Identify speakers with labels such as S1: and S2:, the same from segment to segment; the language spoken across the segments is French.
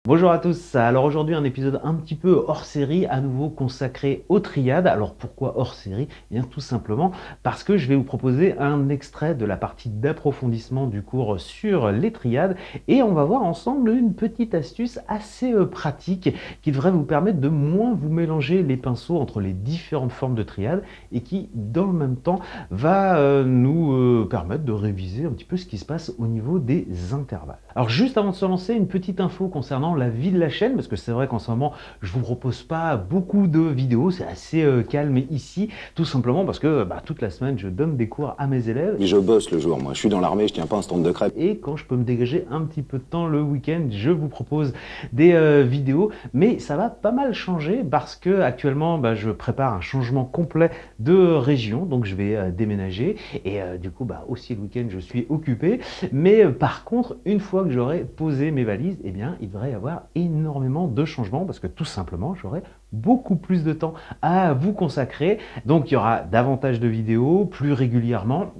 S1: Bonjour à tous, alors aujourd'hui un épisode un petit peu hors série, à nouveau consacré aux triades. Alors pourquoi hors série? Eh bien tout simplement parce que je vais vous proposer un extrait de la partie d'approfondissement du cours sur les triades et on va voir ensemble une petite astuce assez pratique qui devrait vous permettre de moins vous mélanger les pinceaux entre les différentes formes de triades et qui dans le même temps va nous permettre de réviser un petit peu ce qui se passe au niveau des intervalles. Alors juste avant de se lancer, une petite info concernant la vie de la chaîne, parce que c'est vrai qu'en ce moment, je vous propose pas beaucoup de vidéos, c'est assez calme ici, tout simplement parce que toute la semaine, je donne des cours à mes élèves.
S2: Et je bosse le jour, moi. Je suis dans l'armée, je tiens pas un stand de crêpes.
S1: Et quand je peux me dégager un petit peu de temps le week-end, je vous propose des vidéos. Mais ça va pas mal changer parce que actuellement, je prépare un changement complet de région. Donc je vais déménager et du coup, aussi le week-end, je suis occupé. Mais par contre, une fois que j'aurai posé mes valises, eh bien, il devrait y avoir énormément de changements parce que tout simplement, j'aurai beaucoup plus de temps à vous consacrer. Donc il y aura davantage de vidéos plus régulièrement.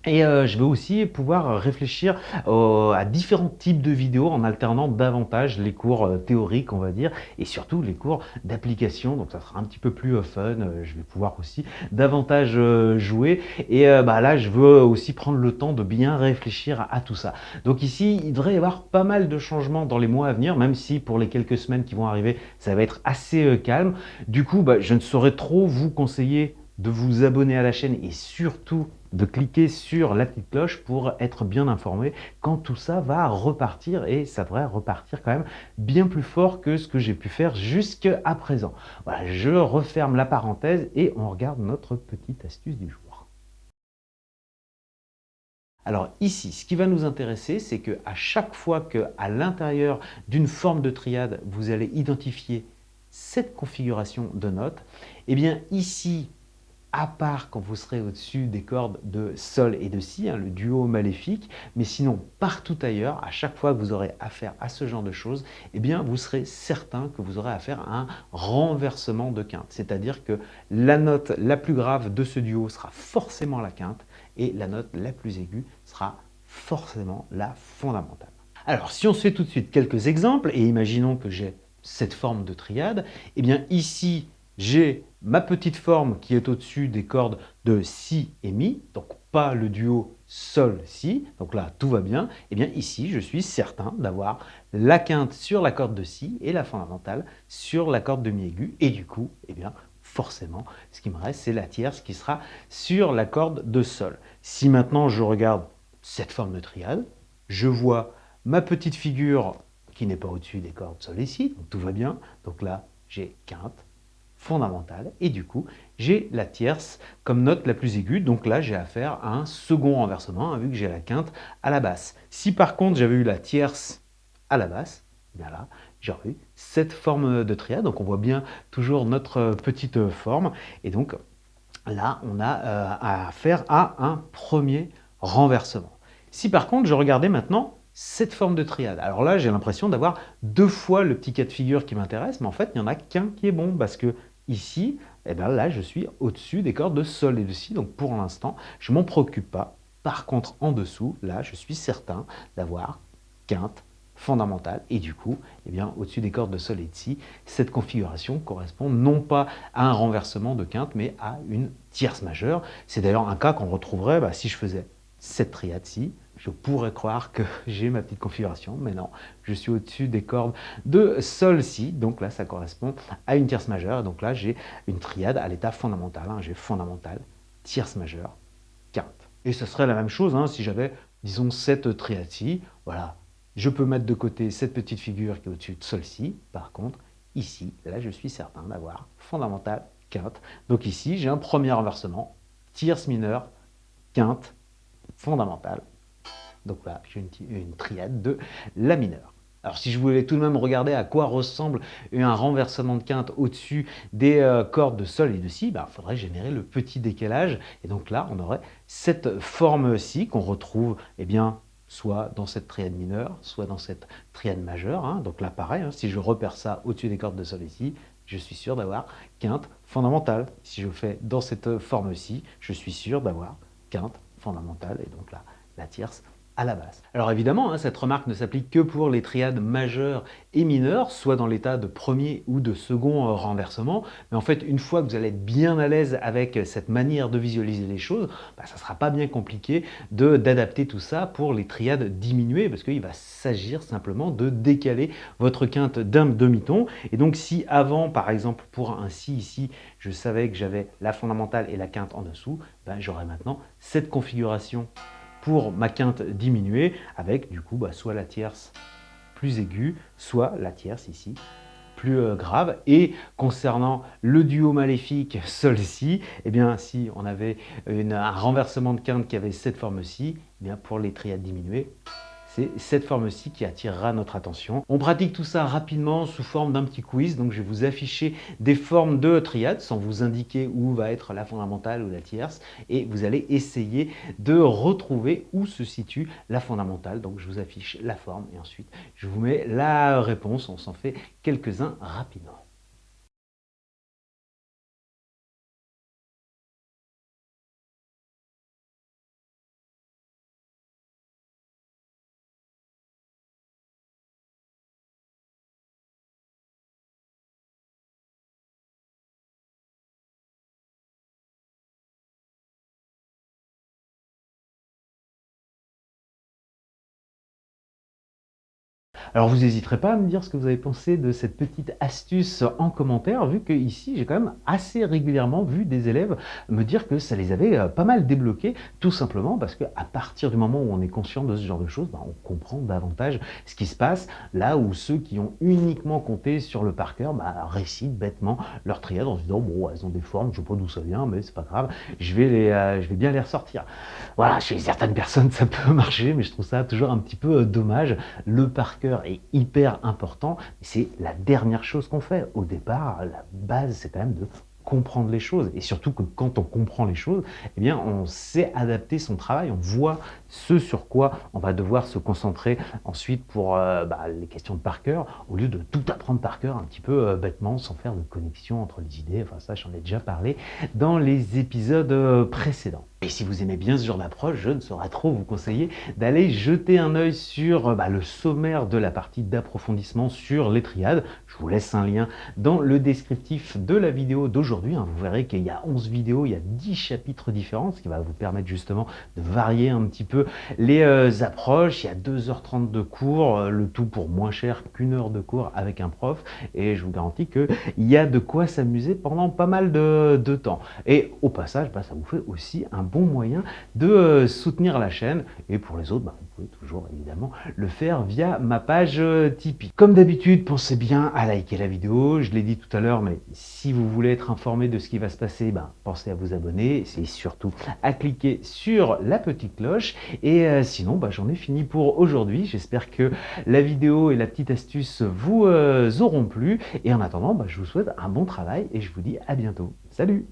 S1: Et je vais aussi pouvoir réfléchir à différents types de vidéos en alternant davantage les cours théoriques, on va dire, et surtout les cours d'application. Donc ça sera un petit peu plus fun. Je vais pouvoir aussi davantage jouer. Et là, je veux aussi prendre le temps de bien réfléchir à tout ça. Donc ici, il devrait y avoir pas mal de changements dans les mois à venir, même si pour les quelques semaines qui vont arriver, ça va être assez calme. Du coup, je ne saurais trop vous conseiller de vous abonner à la chaîne et surtout de cliquer sur la petite cloche pour être bien informé quand tout ça va repartir et ça devrait repartir quand même bien plus fort que ce que j'ai pu faire jusqu'à présent. Voilà, je referme la parenthèse et on regarde notre petite astuce du jour. Alors ici, ce qui va nous intéresser, c'est qu'à chaque fois qu'à l'intérieur d'une forme de triade, vous allez identifier cette configuration de notes, eh bien ici, à part quand vous serez au-dessus des cordes de sol et de si, le duo maléfique, mais sinon partout ailleurs, à chaque fois que vous aurez affaire à ce genre de choses, eh bien vous serez certain que vous aurez affaire à un renversement de quinte. C'est-à-dire que la note la plus grave de ce duo sera forcément la quinte et la note la plus aiguë sera forcément la fondamentale. Alors si on se fait tout de suite quelques exemples, et imaginons que j'ai cette forme de triade, eh bien ici j'ai ma petite forme qui est au-dessus des cordes de Si et Mi, donc pas le duo Sol-Si, donc là tout va bien, et bien ici je suis certain d'avoir la quinte sur la corde de Si et la fondamentale sur la corde de Mi aiguë, et du coup, eh bien forcément, ce qui me reste c'est la tierce qui sera sur la corde de Sol. Si maintenant je regarde cette forme de triade, je vois ma petite figure qui n'est pas au-dessus des cordes Sol et Si, donc tout va bien, donc là j'ai quinte, fondamentale, et du coup, j'ai la tierce comme note la plus aiguë, donc là, j'ai affaire à un second renversement, vu que j'ai la quinte à la basse. Si par contre, j'avais eu la tierce à la basse, bien là, j'aurais eu cette forme de triade, donc on voit bien toujours notre petite forme, et donc là, on a affaire à un premier renversement. Si par contre, je regardais maintenant cette forme de triade, alors là, j'ai l'impression d'avoir deux fois le petit cas de figure qui m'intéresse, mais en fait, il n'y en a qu'un qui est bon, parce que ici, là, je suis au-dessus des cordes de Sol et de Si, donc pour l'instant, je ne m'en préoccupe pas. Par contre, en dessous, là, je suis certain d'avoir quinte, fondamentale, et du coup, au-dessus des cordes de Sol et de Si, cette configuration correspond non pas à un renversement de quinte, mais à une tierce majeure. C'est d'ailleurs un cas qu'on retrouverait si je faisais cette triade-ci. Je pourrais croire que j'ai ma petite configuration, mais non, je suis au-dessus des cordes de Sol-Si, donc là ça correspond à une tierce majeure, et donc là j'ai une triade à l'état fondamental, j'ai fondamental, tierce majeure, quinte. Et ce serait la même chose si j'avais, disons, cette triade-ci, voilà, je peux mettre de côté cette petite figure qui est au-dessus de Sol-Si, par contre, ici, là je suis certain d'avoir fondamental, quinte, donc ici j'ai un premier renversement, tierce mineure, quinte, fondamentale. Donc là, j'ai une triade de La mineure. Alors si je voulais tout de même regarder à quoi ressemble un renversement de quinte au-dessus des cordes de Sol et de Si, il faudrait générer le petit décalage. Et donc là, on aurait cette forme-ci qu'on retrouve soit dans cette triade mineure, soit dans cette triade majeure. Donc là, pareil, si je repère ça au-dessus des cordes de Sol et Si, je suis sûr d'avoir quinte fondamentale. Si je fais dans cette forme-ci, je suis sûr d'avoir quinte fondamentale. Et donc là, la tierce à la base. Alors évidemment, hein, cette remarque ne s'applique que pour les triades majeures et mineures, soit dans l'état de premier ou de second renversement. Mais en fait, une fois que vous allez être bien à l'aise avec cette manière de visualiser les choses, bah, ça ne sera pas bien compliqué d'adapter tout ça pour les triades diminuées, parce qu'il va s'agir simplement de décaler votre quinte d'un demi-ton. Et donc si avant, par exemple, pour un si ici, je savais que j'avais la fondamentale et la quinte en dessous, ben, j'aurai maintenant cette configuration pour ma quinte diminuée avec du coup soit la tierce plus aiguë, soit la tierce ici plus grave. Et concernant le duo maléfique sol-si, eh bien si on avait un renversement de quinte qui avait cette forme-ci, eh bien pour les triades diminuées, c'est cette forme-ci qui attirera notre attention. On pratique tout ça rapidement sous forme d'un petit quiz. Donc je vais vous afficher des formes de triades sans vous indiquer où va être la fondamentale ou la tierce. Et vous allez essayer de retrouver où se situe la fondamentale. Donc je vous affiche la forme et ensuite je vous mets la réponse. On s'en fait quelques-uns rapidement. Alors vous n'hésiterez pas à me dire ce que vous avez pensé de cette petite astuce en commentaire, vu que ici j'ai quand même assez régulièrement vu des élèves me dire que ça les avait pas mal débloqués, tout simplement parce qu'à partir du moment où on est conscient de ce genre de choses, on comprend davantage ce qui se passe, là où ceux qui ont uniquement compté sur le par cœur récitent bêtement leur triade en se disant bon, elles ont des formes, je ne sais pas d'où ça vient, mais c'est pas grave, je vais bien les ressortir. Voilà, chez certaines personnes ça peut marcher, mais je trouve ça toujours un petit peu dommage. Le par cœur est hyper important, c'est la dernière chose qu'on fait. Au départ, la base, c'est quand même de comprendre les choses, et surtout que quand on comprend les choses, eh bien, on sait adapter son travail, on voit ce sur quoi on va devoir se concentrer ensuite pour les questions de par cœur, au lieu de tout apprendre par cœur un petit peu bêtement, sans faire de connexion entre les idées. Enfin ça, j'en ai déjà parlé dans les épisodes précédents. Et si vous aimez bien ce genre d'approche, je ne saurais trop vous conseiller d'aller jeter un œil sur le sommaire de la partie d'approfondissement sur les triades. Je vous laisse un lien dans le descriptif de la vidéo d'aujourd'hui. Vous verrez qu'il y a 11 vidéos, il y a 10 chapitres différents, ce qui va vous permettre justement de varier un petit peu les approches. Il y a 2h30 de cours, le tout pour moins cher qu'une heure de cours avec un prof. Et je vous garantis qu'il y a de quoi s'amuser pendant pas mal de temps. Et au passage, ça vous fait aussi un bon moyen de soutenir la chaîne. Et pour les autres, vous pouvez toujours évidemment le faire via ma page Tipeee. Comme d'habitude, pensez bien à liker la vidéo. Je l'ai dit tout à l'heure, mais si vous voulez être informé de ce qui va se passer, pensez à vous abonner. C'est surtout à cliquer sur la petite cloche. Et sinon, j'en ai fini pour aujourd'hui. J'espère que la vidéo et la petite astuce vous auront plu. Et en attendant, je vous souhaite un bon travail et je vous dis à bientôt. Salut!